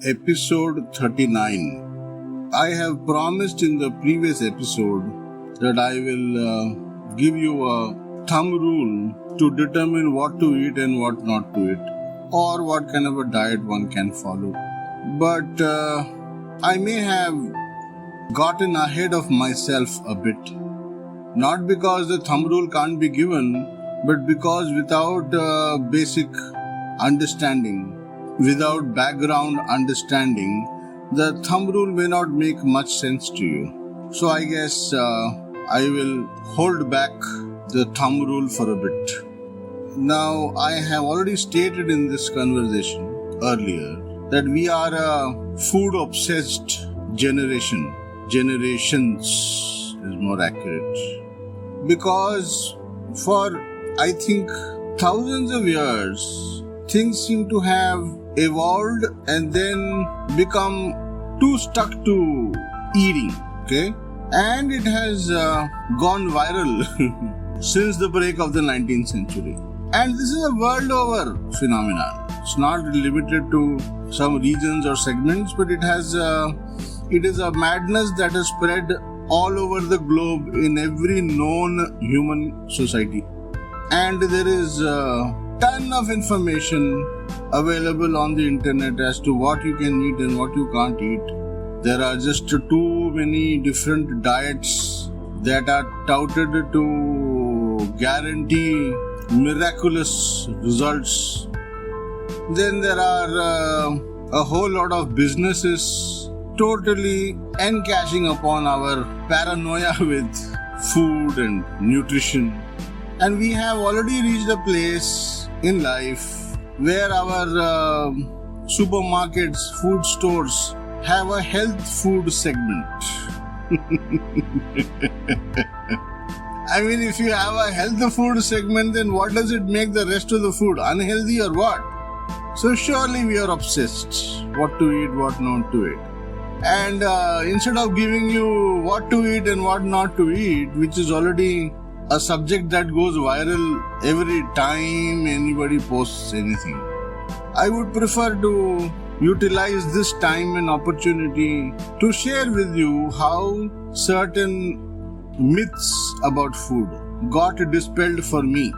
Episode 39. I have promised in the previous episode that I will give you a thumb rule to determine what to eat and what not to eat, or what kind of a diet one can follow. But I may have gotten ahead of myself a bit. Not because the thumb rule can't be given, but because without basic understanding, without background understanding, the thumb rule may not make much sense to you. So I guess I will hold back the thumb rule for a bit. Now, I have already stated in this conversation earlier that we are a food-obsessed generation. Generations is more accurate. Because for, I think, thousands of years, things seem to have evolved and then become too stuck to eating, okay? And it has gone viral since the break of the 19th century. And this is a world over phenomenon. It's not limited to some regions or segments, but it is a madness that has spread all over the globe in every known human society. And there is a ton of information available on the internet as to what you can eat and what you can't eat. There are just too many different diets that are touted to guarantee miraculous results. Then there are a whole lot of businesses totally encashing upon our paranoia with food and nutrition. And we have already reached a place in life where our supermarkets, food stores have a health food segment. I mean, if you have a health food segment, then what does it make the rest of the food? Unhealthy or what? So surely we are obsessed. What to eat, what not to eat. And instead of giving you what to eat and what not to eat, which is already a subject that goes viral every time anybody posts anything, I would prefer to utilize this time and opportunity to share with you how certain myths about food got dispelled for me.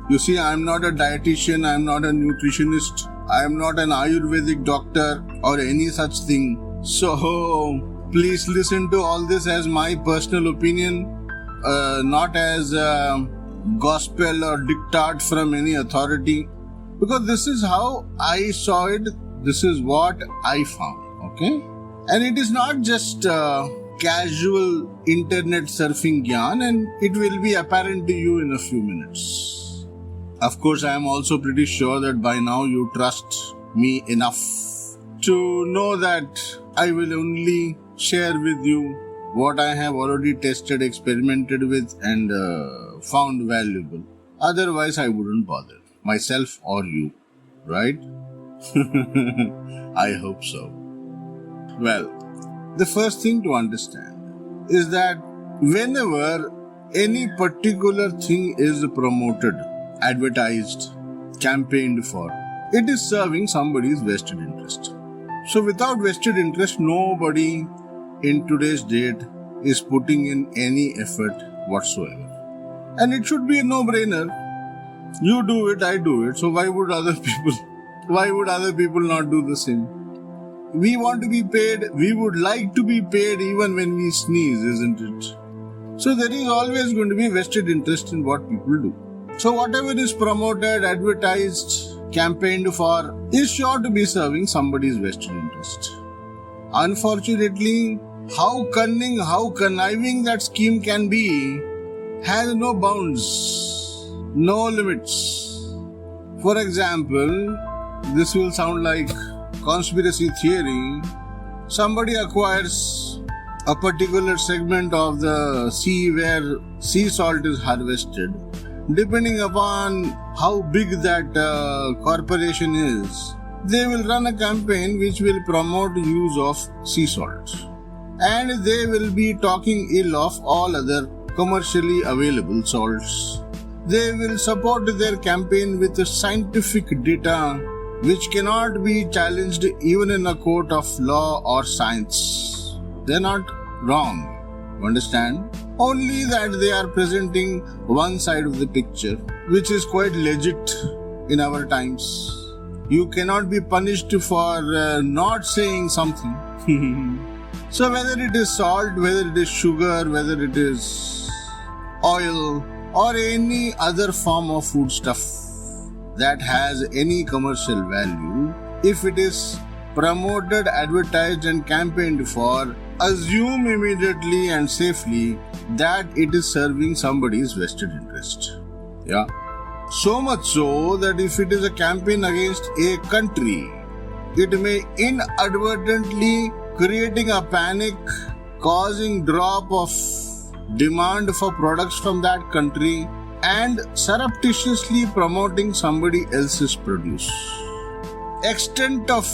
You see, I am not a dietitian, I am not a nutritionist, I am not an Ayurvedic doctor or any such thing. So please listen to all this as my personal opinion, not as gospel or diktat from any authority, because this is how I saw it, this is what I found, okay? And it is not just casual internet surfing gyan, and it will be apparent to you in a few minutes. Of course, I am also pretty sure that by now you trust me enough to know that I will only share with you what I have already tested, experimented with and found valuable. Otherwise, I wouldn't bother myself or you, right? I hope so. Well, the first thing to understand is that whenever any particular thing is promoted, advertised, campaigned for, it is serving somebody's vested interest. So without vested interest, nobody in today's date is putting in any effort whatsoever. And it should be a no-brainer. You do it, I do it. So why would other people not do the same? We want to be paid, we would like to be paid even when we sneeze, isn't it? So there is always going to be vested interest in what people do. So whatever is promoted, advertised, campaigned for is sure to be serving somebody's vested interest. Unfortunately, how cunning, how conniving that scheme can be has no bounds, no limits. For example, this will sound like conspiracy theory. Somebody acquires a particular segment of the sea where sea salt is harvested. Depending upon how big that corporation is, they will run a campaign which will promote use of sea salt. And they will be talking ill of all other commercially available salts. They will support their campaign with scientific data which cannot be challenged even in a court of law or science. They're not wrong. Understand? Only that they are presenting one side of the picture, which is quite legit in our times. You cannot be punished for not saying something. So whether it is salt, whether it is sugar, whether it is oil or any other form of foodstuff that has any commercial value, if it is promoted, advertised and campaigned for, assume immediately and safely that it is serving somebody's vested interest. Yeah. So much so that if it is a campaign against a country, it may inadvertently creating a panic, causing drop of demand for products from that country and surreptitiously promoting somebody else's produce. Extent of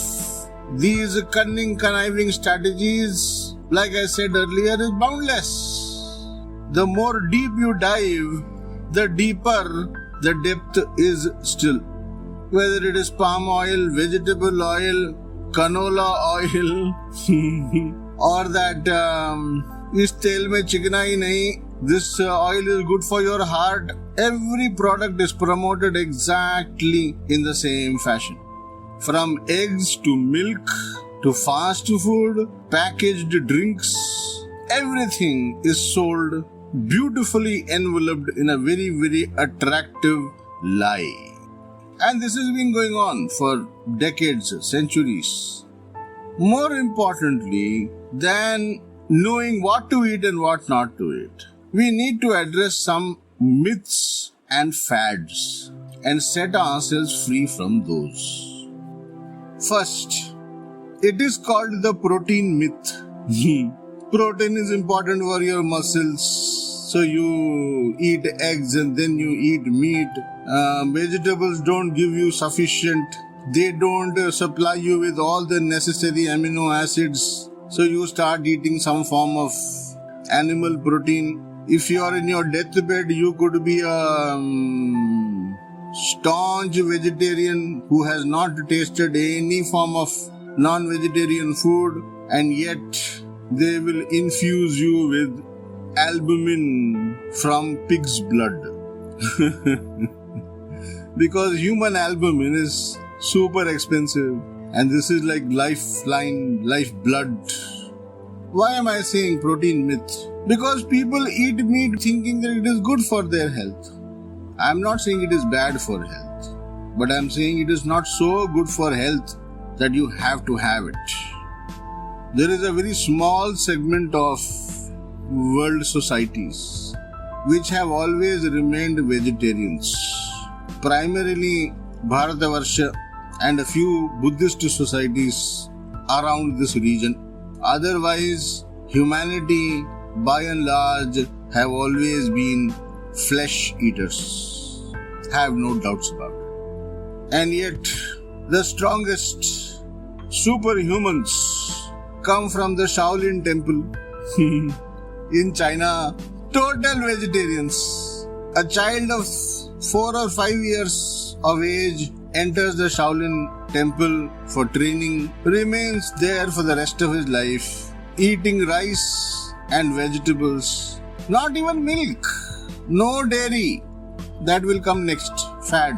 these cunning, conniving strategies, like I said earlier, is boundless. The more deep you dive, the deeper the depth is still. Whether it is palm oil, vegetable oil, canola oil, or that is tel mein chikna hi nahi, this oil is good for your heart. Every product is promoted exactly in the same fashion. From eggs to milk to fast food, packaged drinks, everything is sold beautifully enveloped in a very, very attractive lie. And this has been going on for decades, centuries. More importantly than knowing what to eat and what not to eat, we need to address some myths and fads and set ourselves free from those. First, it is called the protein myth. Protein is important for your muscles, so you eat eggs and then you eat meat. Vegetables don't give you sufficient. They don't supply you with all the necessary amino acids, so you start eating some form of animal protein. If you are in your deathbed, you could be a staunch vegetarian who has not tasted any form of non-vegetarian food, and yet they will infuse you with albumin from pig's blood. Because human albumin is super expensive, and this is like lifeline, lifeblood. Why am I saying protein myth? Because people eat meat thinking that it is good for their health. I am not saying it is bad for health, but I am saying it is not so good for health that you have to have it. There is a very small segment of world societies which have always remained vegetarians. Primarily Bharatavarsha and a few Buddhist societies around this region. Otherwise, humanity by and large have always been flesh eaters. Have no doubts about it. And yet, the strongest superhumans come from the Shaolin temple in China. Total vegetarians. A child of 4 or 5 years of age enters the Shaolin temple for training, remains there for the rest of his life, eating rice and vegetables, not even milk, no dairy. That will come next, fad.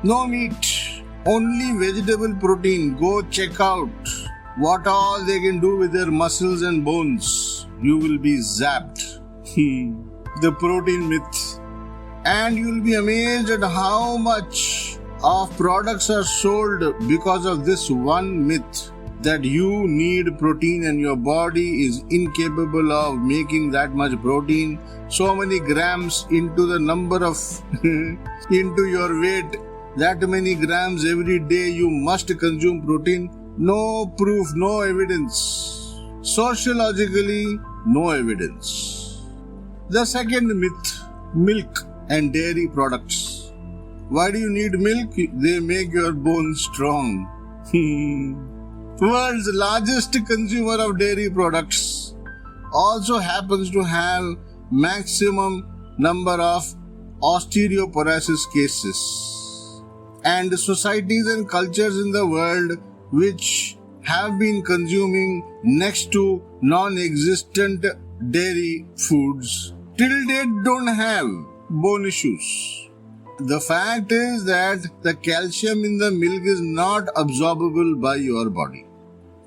No meat, only vegetable protein. Go check out what all they can do with their muscles and bones. You will be zapped. The protein myth. And you will be amazed at how much of products are sold because of this one myth, that you need protein and your body is incapable of making that much protein. So many grams into the number of into your weight, that many grams every day you must consume protein. No proof, no evidence. Sociologically, no evidence. The second myth, milk and dairy products. Why do you need milk? They make your bones strong. World's largest consumer of dairy products also happens to have maximum number of osteoporosis cases. and societies and cultures in the world which have been consuming next to non-existent dairy foods till date don't have bone issues. The fact is that the calcium in the milk is not absorbable by your body.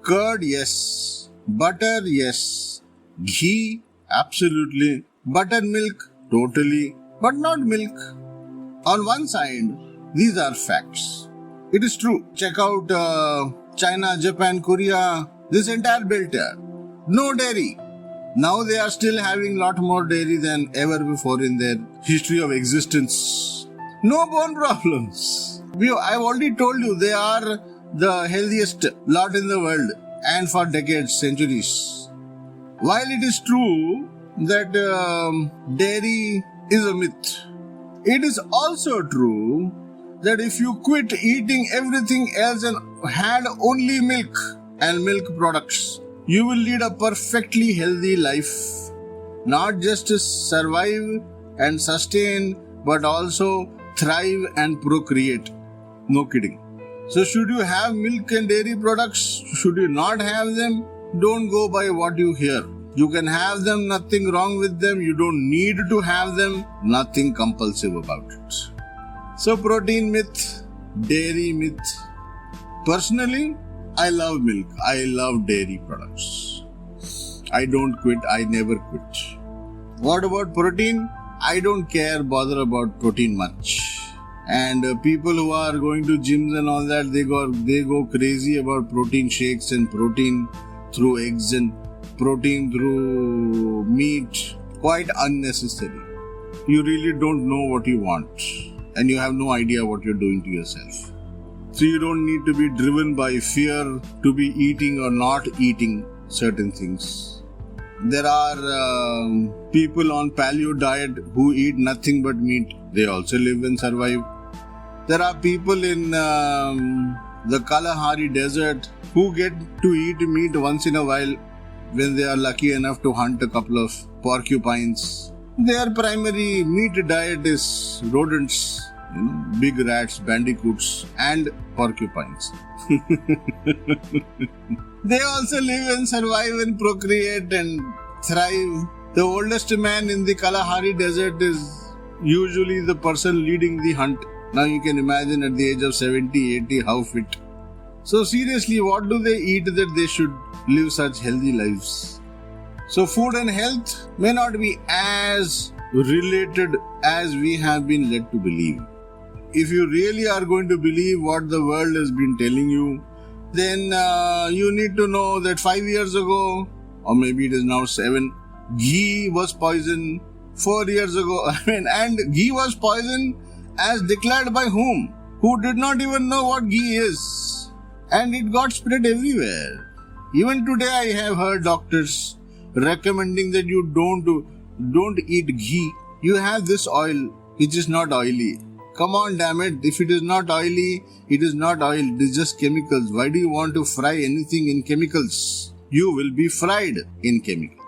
Curd, yes. Butter, yes. Ghee, absolutely. Buttermilk, totally. But not milk. On one side, these are facts. It is true. Check out China, Japan, Korea, this entire belt here. No dairy. Now they are still having lot more dairy than ever before in their history of existence. No bone problems. I've already told you they are the healthiest lot in the world and for decades, centuries. While it is true that dairy is a myth, it is also true that if you quit eating everything else and had only milk and milk products, you will lead a perfectly healthy life. Not just to survive and sustain, but also thrive and procreate. No kidding. So should you have milk and dairy products? Should you not have them? Don't go by what you hear. You can have them, nothing wrong with them. You don't need to have them, nothing compulsive about it. So protein myth, dairy myth. Personally, I love milk. I love dairy products. I don't quit. I never quit. What about protein? I don't bother about protein much. And people who are going to gyms and all that, they go crazy about protein shakes and protein through eggs and protein through meat. Quite unnecessary. You really don't know what you want. And you have no idea what you're doing to yourself. So you don't need to be driven by fear to be eating or not eating certain things. There are people on paleo diet who eat nothing but meat. They also live and survive. There are people in the Kalahari desert who get to eat meat once in a while when they are lucky enough to hunt a couple of porcupines. Their primary meat diet is rodents, big rats, bandicoots, and porcupines. They also live and survive and procreate and thrive. The oldest man in the Kalahari desert is usually the person leading the hunt. Now you can imagine at the age of 70, 80 how fit. So seriously, what do they eat that they should live such healthy lives? So food and health may not be as related as we have been led to believe. If you really are going to believe what the world has been telling you, then you need to know that 5 years ago, or maybe it is now 7, ghee was poison. 4 years ago, and ghee was poison as declared by whom? Who did not even know what ghee is. And it got spread everywhere. Even today I have heard doctors recommending that you don't eat ghee. You have this oil which is not oily. Come on, damn it. If it is not oily, it is not oil. It is just chemicals. Why do you want to fry anything in chemicals? You will be fried in chemicals.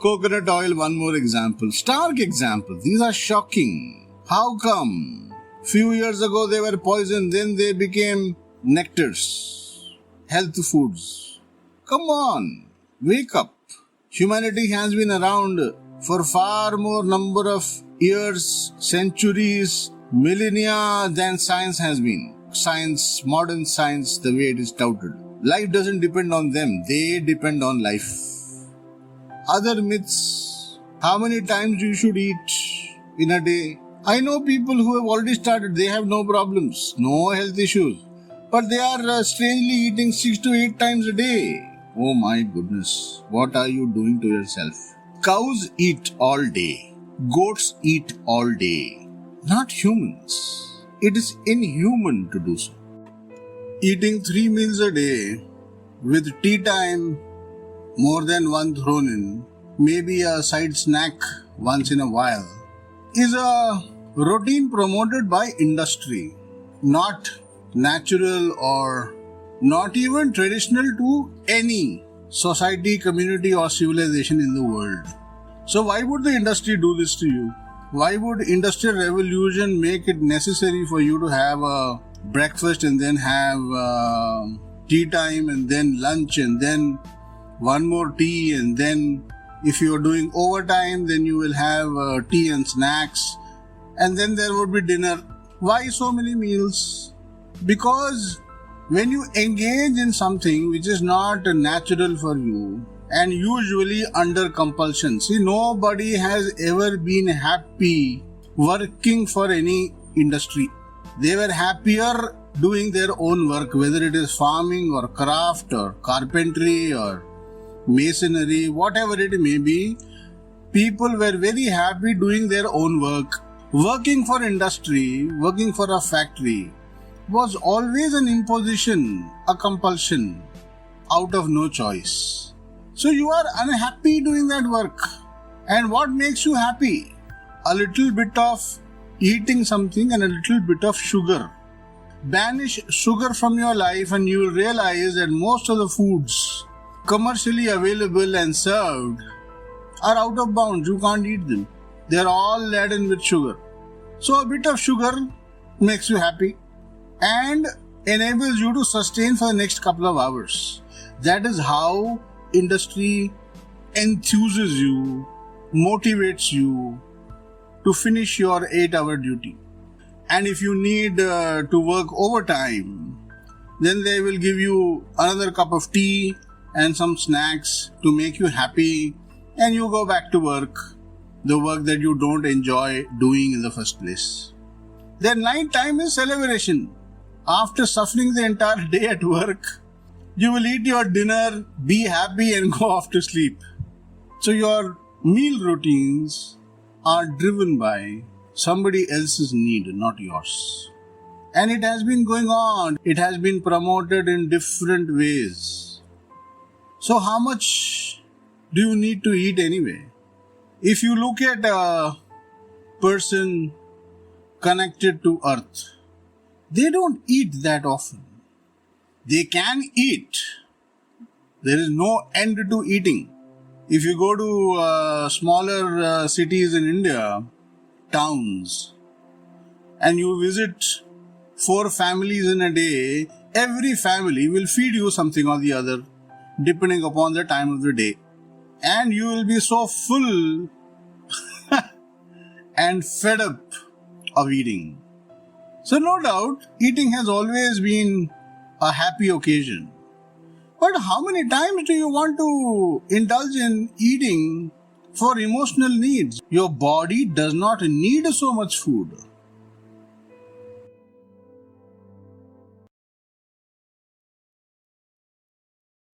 Coconut oil, one more example. Stark example. These are shocking. How come? Few years ago they were poison, then they became nectars, health foods. Come on, wake up. Humanity has been around for far more number of years, centuries, millennia than science has been. Science, modern science, the way it is touted. Life doesn't depend on them, they depend on life. Other myths, how many times you should eat in a day. I know people who have already started, they have no problems, no health issues. But they are strangely eating 6 to 8 times a day. Oh my goodness, what are you doing to yourself? Cows eat all day. Goats eat all day. Not humans. It is inhuman to do so. Eating 3 meals a day with tea time more than one thrown in, maybe a side snack once in a while, is a routine promoted by industry, not natural or not even traditional to any society, community or civilization in the world. So why would the industry do this to you? Why would industrial revolution make it necessary for you to have a breakfast and then have tea time and then lunch and then one more tea, and then if you are doing overtime then you will have tea and snacks, and then there would be dinner. Why so many meals? Because when you engage in something which is not natural for you and usually under compulsion, see, nobody has ever been happy working for any industry. They were happier doing their own work, whether it is farming or craft or carpentry or masonry, whatever it may be. People were very happy doing their own work. Working for industry, working for a factory was always an imposition, a compulsion, out of no choice. So you are unhappy doing that work. And what makes you happy? A little bit of eating something and a little bit of sugar. Banish sugar from your life and you will realize that most of the foods commercially available and served are out of bounds. You can't eat them. They are all laden with sugar. So a bit of sugar makes you happy and enables you to sustain for the next couple of hours. That is how industry enthuses you, motivates you to finish your 8-hour duty. And if you need to work overtime, then they will give you another cup of tea and some snacks to make you happy, and you go back to work, the work that you don't enjoy doing in the first place. Then night time is celebration. After suffering the entire day at work, you will eat your dinner, be happy and go off to sleep. So your meal routines are driven by somebody else's need, not yours. And it has been going on. It has been promoted in different ways. So how much do you need to eat anyway? If you look at a person connected to earth, they don't eat that often. They can eat. There is no end to eating. If you go to smaller cities in India, towns, and you visit 4 families in a day, every family will feed you something or the other, depending upon the time of the day. And you will be so full and fed up of eating. So no doubt, eating has always been a happy occasion. But how many times do you want to indulge in eating for emotional needs? Your body does not need so much food.